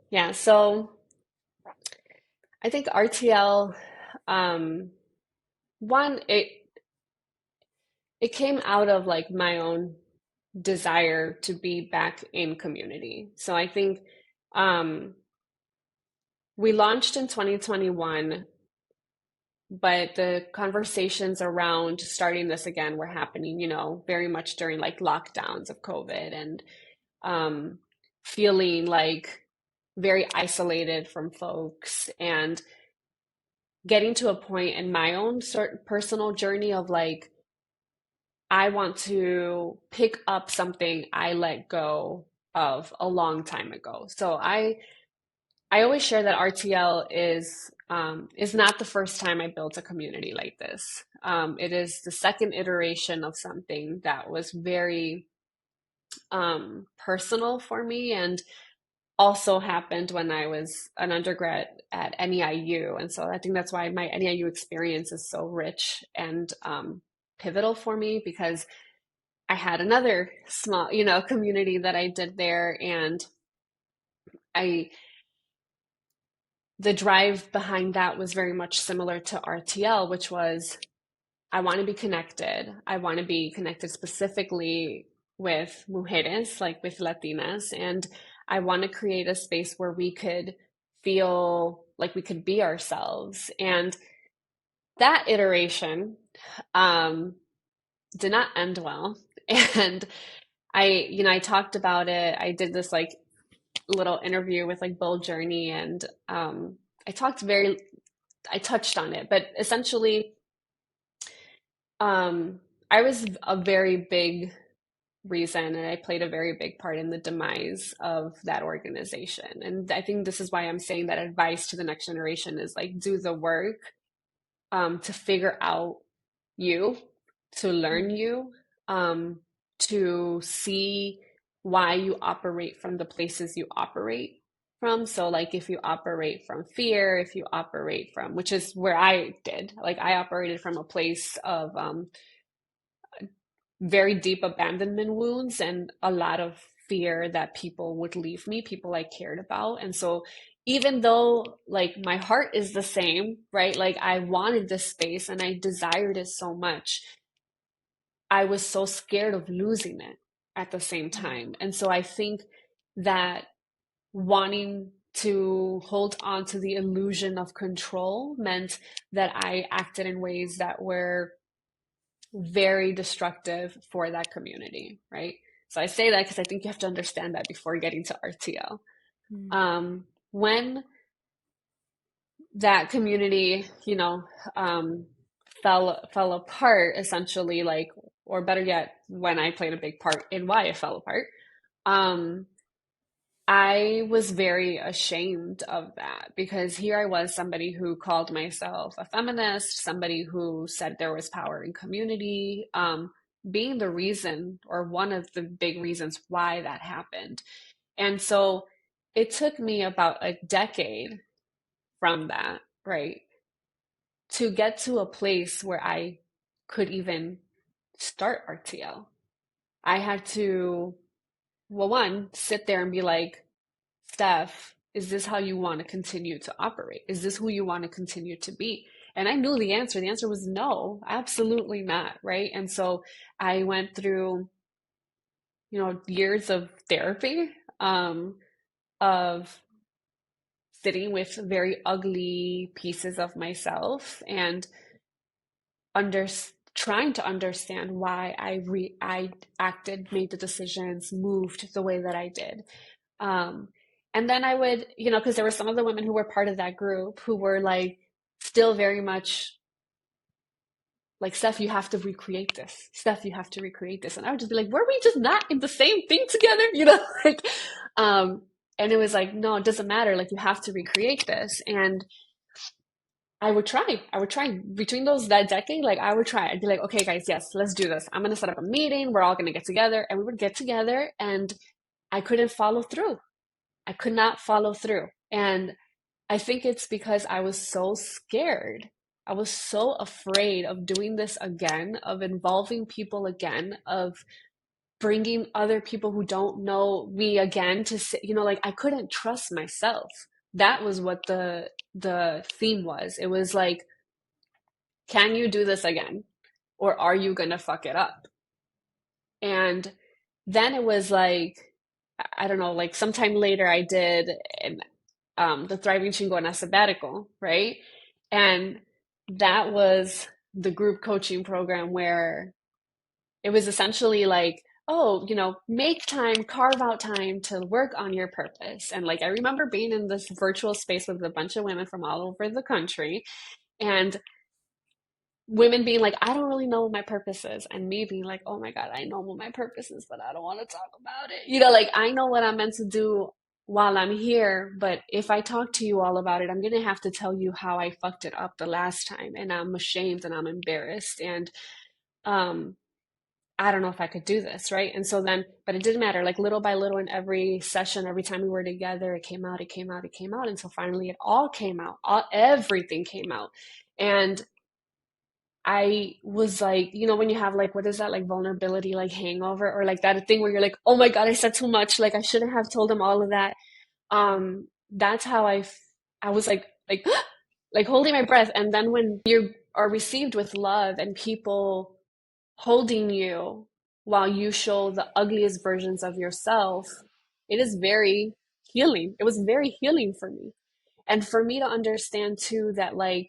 Yeah, so I think RTL, um, one, it came out of like my own desire to be back in community. So I think um, we launched in 2021, but the conversations around starting this again were happening, very much during like lockdowns of COVID and um, feeling like very isolated from folks and getting to a point in my own sort of personal journey of like, I want to pick up something I let go of a long time ago. So I always share that RTL is not the first time I built a community like this. It is the second iteration of something that was very personal for me and also happened when I was an undergrad at NEIU. And so I think that's why my NEIU experience is so rich and pivotal for me because I had another small, community that I did there. And I, the drive behind that was very much similar to RTL, which was I want to be connected. I want to be connected specifically with mujeres, like with Latinas. And I want to create a space where we could feel like we could be ourselves. And that iteration um, did not end well. And I talked about it. I did this like little interview with like Bill Journey and I talked very, I touched on it, but essentially, um, I was a very big reason and I played a very big part in the demise of that organization. And I think this is why I'm saying that advice to the next generation is like do the work to figure out you, to learn you, um, to see why you operate from the places you operate from. So, like, if you operate from fear, if you operate from, which is where I did, like, I operated from a place of very deep abandonment wounds and a lot of fear that people would leave me, people I cared about. And so, even though like my heart is the same, right? Like I wanted this space and I desired it so much, I was so scared of losing it at the same time. And so I think that wanting to hold on to the illusion of control meant that I acted in ways that were very destructive for that community, right? So I say that because I think you have to understand that before getting to RTL. Mm. When that community, fell apart, essentially, like, or better yet, when I played a big part in why it fell apart, um, I was very ashamed of that because here I was, somebody who called myself a feminist, somebody who said there was power in community, being the reason or one of the big reasons why that happened. And so it took me about a decade from that, right, to get to a place where I could even start RTL. I had to, well, one, sit there and be like, Steph, is this how you want to continue to operate? Is this who you want to continue to be? And I knew the answer. The answer was no, absolutely not. Right. And so I went through, years of therapy, of sitting with very ugly pieces of myself and under trying to understand why I acted, made the decisions, moved the way that I did. Um, and then I would, because there were some of the women who were part of that group who were like still very much like, Steph, you have to recreate this. Steph, you have to recreate this. And I would just be like, were we just not in the same thing together? Like, um, and it was like, no, it doesn't matter. Like, you have to recreate this. And I would try between that decade, like I would try. I'd be like, okay, guys, yes, let's do this. I'm gonna set up a meeting. We're all gonna get together, and we would get together, and I couldn't follow through. I could not follow through. And I think it's because I was so scared. I was so afraid of doing this again, of involving people again, of bringing other people who don't know me again to say, like I couldn't trust myself. That was what the theme was. It was like, can you do this again? Or are you gonna fuck it up? And then it was like, I don't know, like sometime later I did the Thriving Chingona sabbatical, right? And that was the group coaching program where it was essentially like, oh, make time, carve out time to work on your purpose. And like, I remember being in this virtual space with a bunch of women from all over the country, and women being like, I don't really know what my purpose is. And me being like, oh my God, I know what my purpose is, but I don't want to talk about it. Like I know what I'm meant to do while I'm here, but if I talk to you all about it, I'm going to have to tell you how I fucked it up the last time. And I'm ashamed and I'm embarrassed. And, um, I don't know if I could do this, right? And so then, but it didn't matter. Like little by little in every session, every time we were together, it came out, it came out, it came out. And so finally it all came out. Everything came out. And I was like, when you have like, what is that, like vulnerability, like hangover, or like that thing where you're like, oh my God, I said too much. Like I shouldn't have told him all of that. That's how I was like, like holding my breath. And then when you are received with love and people holding you while you show the ugliest versions of yourself, it is very healing. It was very healing for me. And for me to understand too that like,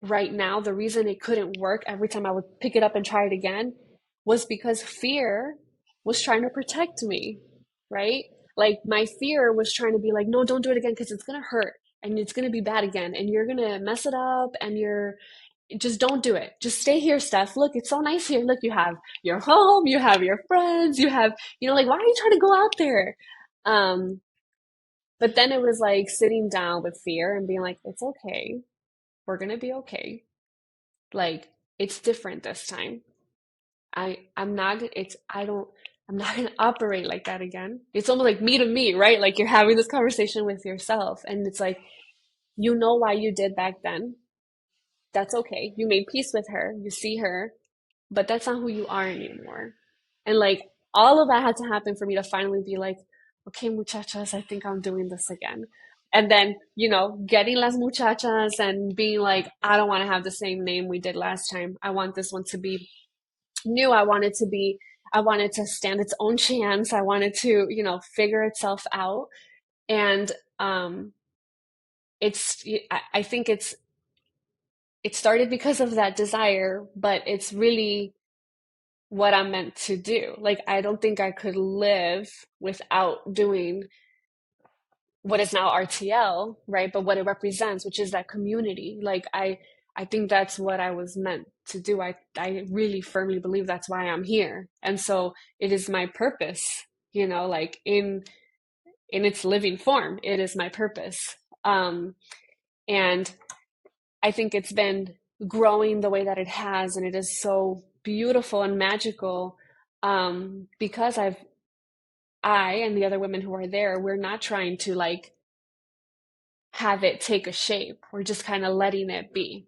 right now, the reason it couldn't work every time I would pick it up and try it again was because fear was trying to protect me, right? Like my fear was trying to be like, no, don't do it again because it's going to hurt and it's going to be bad again and you're going to mess it up and you're just don't do it. Just stay here, Steph. Look, it's so nice here. Look, you have your home, you have your friends, you have, like, why are you trying to go out there? Um, but then it was like sitting down with fear and being like, it's okay. We're going to be okay. Like it's different this time. I'm not it's I don't I'm not gonna operate like that again. It's almost like me to me, right? Like you're having this conversation with yourself and it's like you know why you did back then. That's okay. You made peace with her, you see her, but that's not who you are anymore. And like all of that had to happen for me to finally be like, okay, muchachas, I think I'm doing this again. And then, getting las muchachas and being like, I don't want to have the same name we did last time. I want this one to be new. I wanted to stand its own chance. I wanted to, figure itself out. And it's, I think it started because of that desire, but it's really what I'm meant to do. Like, I don't think I could live without doing what is now RTL, right? But what it represents, which is that community. Like, I think that's what I was meant to do. I really firmly believe that's why I'm here. And so it is my purpose, like in its living form, it is my purpose. And I think it's been growing the way that it has, and it is so beautiful and magical because I and the other women who are there, we're not trying to like have it take a shape. We're just kind of letting it be.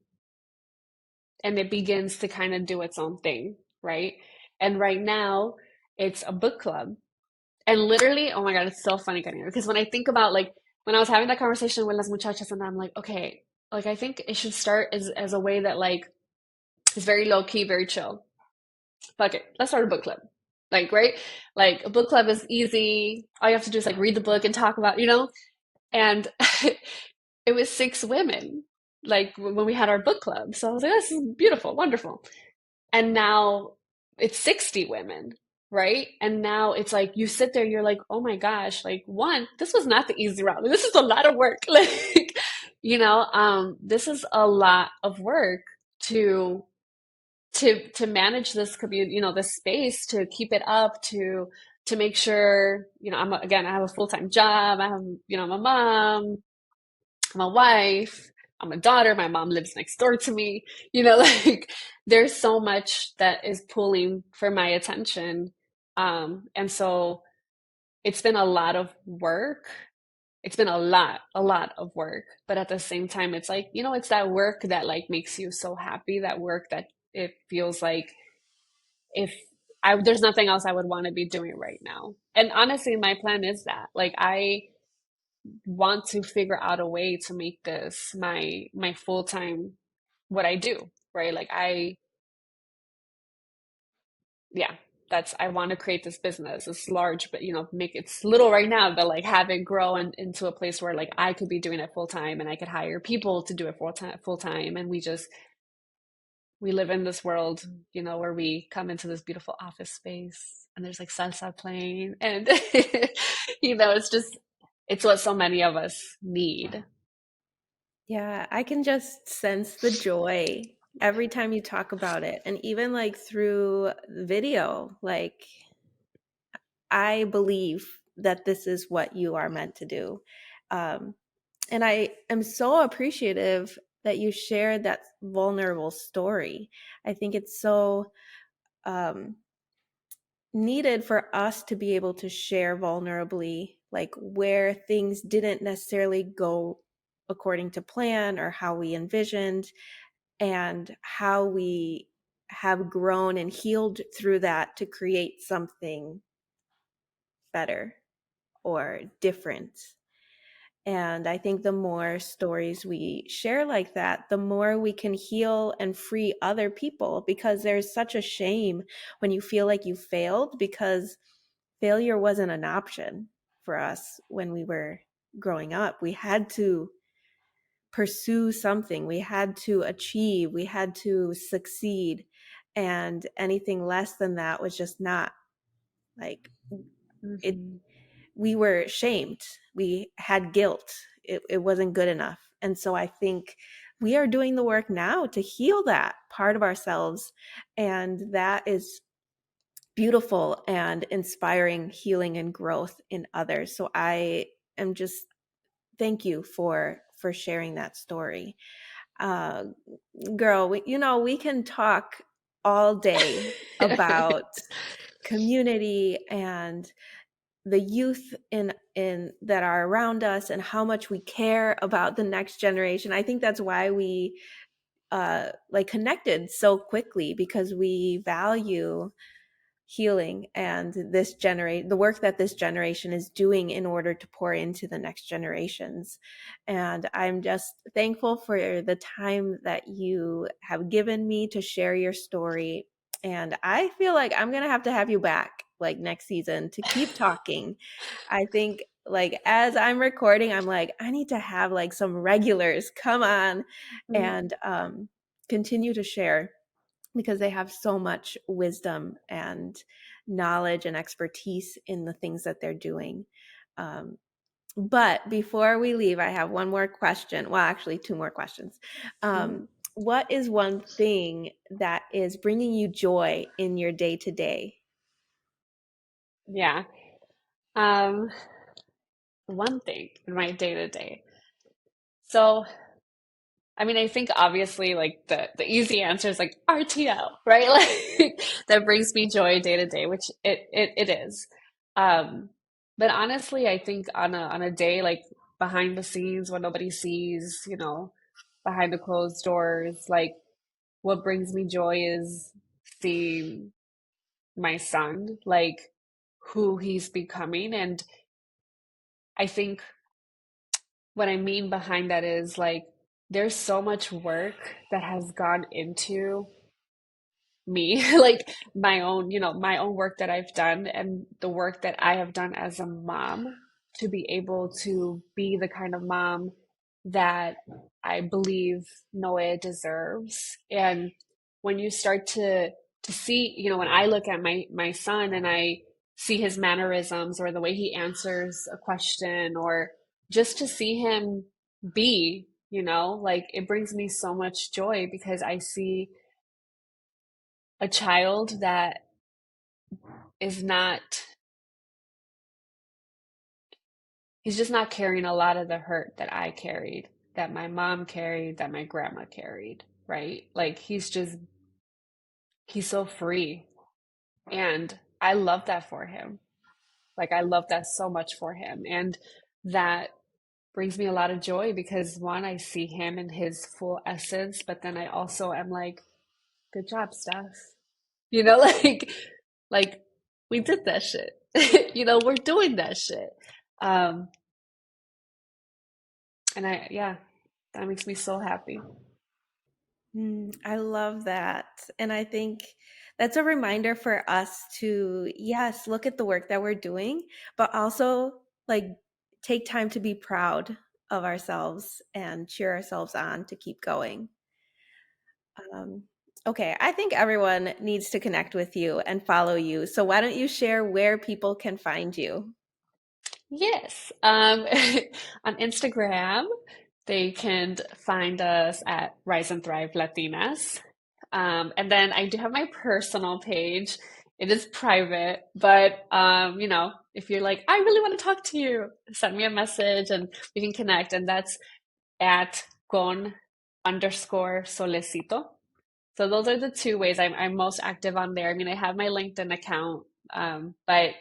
And it begins to kind of do its own thing, right? And right now, it's a book club. And literally, oh my God, it's so funny getting it. Because when I think about like when I was having that conversation with las muchachas, and I'm like, okay, like I think it should start as a way that like is very low key, very chill. Fuck it, let's start a book club. Like, right? Like a book club is easy. All you have to do is like read the book and talk about, And it was 6 women, like when we had our book club. So I was like, this is beautiful, wonderful. And now it's 60 women, right? And now it's like you sit there, you're like, oh my gosh, like one, this was not the easy route. This is a lot of work. Like, this is a lot of work to to manage this community, this space, to keep it up, to make sure, again, I have a full-time job. I have, I'm a mom, I'm a wife. I'm a daughter, my mom lives next door to me, you know, like there's so much that is pulling for my attention. And so it's been a lot of work. It's been a lot of work. But at the same time, it's like, you know, it's that work that like makes you so happy, that work that it feels like if there's nothing else I would want to be doing right now. And honestly, my plan is that. Like I want to figure out a way to make this my full-time what I do, right? Like yeah, that's I want to create this business. It's large, but you know, make it's little right now, but like have it grow into a place where like I could be doing it full time and I could hire people to do it full time and we live in this world, you know, where we come into this beautiful office space and there's like salsa playing and you know, it's what so many of us need. Yeah, I can just sense the joy every time you talk about it. And even like through video, like I believe that this is what you are meant to do. Um, and I am so appreciative that you shared that vulnerable story. I think it's so um, needed for us to be able to share vulnerably, like where things didn't necessarily go according to plan or how we envisioned, and how we have grown and healed through that to create something better or different. And I think the more stories we share like that, the more we can heal and free other people, because there's such a shame when you feel like you failed, because failure wasn't an option for us when we were growing up. We had to pursue something, we had to achieve, we had to succeed. And anything less than that was just not like it. Hmm. We were shamed, we had guilt, it wasn't good enough. And so I think we are doing the work now to heal that part of ourselves, and that is beautiful and inspiring healing and growth in others. So I am just thank you for sharing that story. uh Girl, you know, we can talk all day about community and the youth in that are around us and how much we care about the next generation. I think that's why we like connected so quickly, because we value healing and this generate the work that this generation is doing in order to pour into the next generations. And I'm just thankful for the time that you have given me to share your story. And I feel like I'm going to have you back like next season to keep talking. I think like as I'm recording, I'm like, I need to have like some regulars come on and continue to share, because they have so much wisdom and knowledge and expertise in the things that they're doing. Um, but before we leave, I have one more question. Well, actually, two more questions. Mhm. What is one thing that is bringing you joy in your day to day? Yeah. Um, One thing in my day to day. So, I mean, I think obviously like the easy answer is like RTL, right? Like that brings me joy day to day, which it is. Um, but honestly, I think on a day like behind the scenes when nobody sees, you know, behind the closed doors, like what brings me joy is seeing my son, like who he's becoming. And I think what I mean behind that is like there's so much work that has gone into me, like my own, you know, my own work that I've done and the work that I have done as a mom to be able to be the kind of mom that I believe Noah deserves. And when you start to see, you know, when I look at my son and I see his mannerisms or the way he answers a question or just to see him be, you know, like it brings me so much joy because I see a child that is not, he's just not carrying a lot of the hurt that I carried, that my mom carried, that my grandma carried, right? Like he's so free. And I love that for him. Like I love that so much for him. And that brings me a lot of joy because one, I see him in his full essence, but then I also am like, good job, Steph. You know, like we did that shit. You know, we're doing that shit. Um, and yeah, that makes me so happy. I love that. And I think that's a reminder for us to, yes, look at the work that we're doing, but also like take time to be proud of ourselves and cheer ourselves on to keep going. Um, okay, I think everyone needs to connect with you and follow you. So why don't you share where people can find you? Yes. On Instagram, they can find us at Rise and Thrive Latinas. And then I do have my personal page. It is private, but you know, if you're like, I really want to talk to you, send me a message and we can connect. And that's at con_solecito. So those are the two ways I'm most active on there. I mean, I have my LinkedIn account, but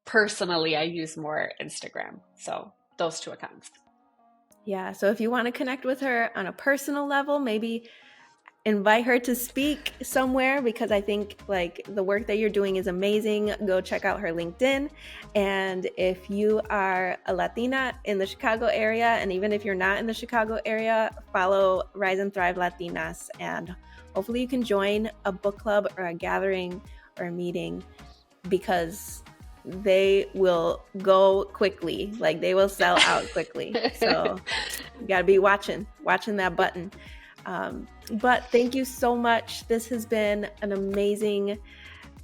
personally, I use more Instagram. So those two accounts. Yeah, so if you want to connect with her on a personal level, maybe invite her to speak somewhere because I think like the work that you're doing is amazing. Go check out her LinkedIn. And if you are a Latina in the Chicago area, and even if you're not in the Chicago area, follow Rise and Thrive Latinas. And hopefully you can join a book club or a gathering or a meeting because they will go quickly. Like they will sell out quickly. So you got to be watching that button. But thank you so much. This has been an amazing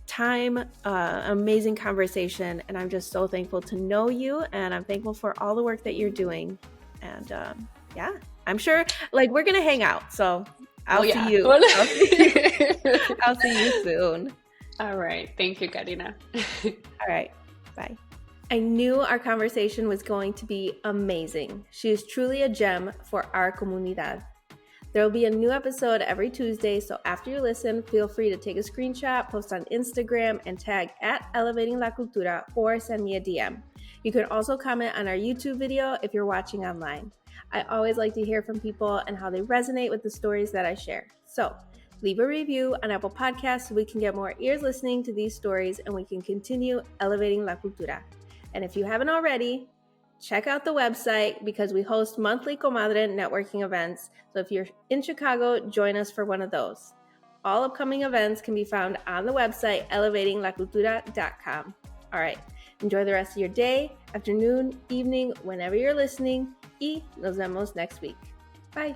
time, amazing conversation, and I'm just so thankful to know you, and I'm thankful for all the work that you're doing. And yeah, I'm sure like we're gonna hang out. So I'll see you. I'll see you soon. All right. Thank you, Karina. All right. Bye. I knew our conversation was going to be amazing. She is truly a gem for our comunidad. There will be a new episode every Tuesday, so after you listen, feel free to take a screenshot, post on Instagram, and tag at Elevating La Cultura or send me a DM. You can also comment on our YouTube video if you're watching online. I always like to hear from people and how they resonate with the stories that I share. So leave a review on Apple Podcasts so we can get more ears listening to these stories and we can continue elevating La Cultura. And if you haven't already, check out the website because we host monthly Comadre networking events. So if you're in Chicago, join us for one of those. All upcoming events can be found on the website elevatinglacultura.com. All right. Enjoy the rest of your day, afternoon, evening, whenever you're listening. Y nos vemos next week. Bye.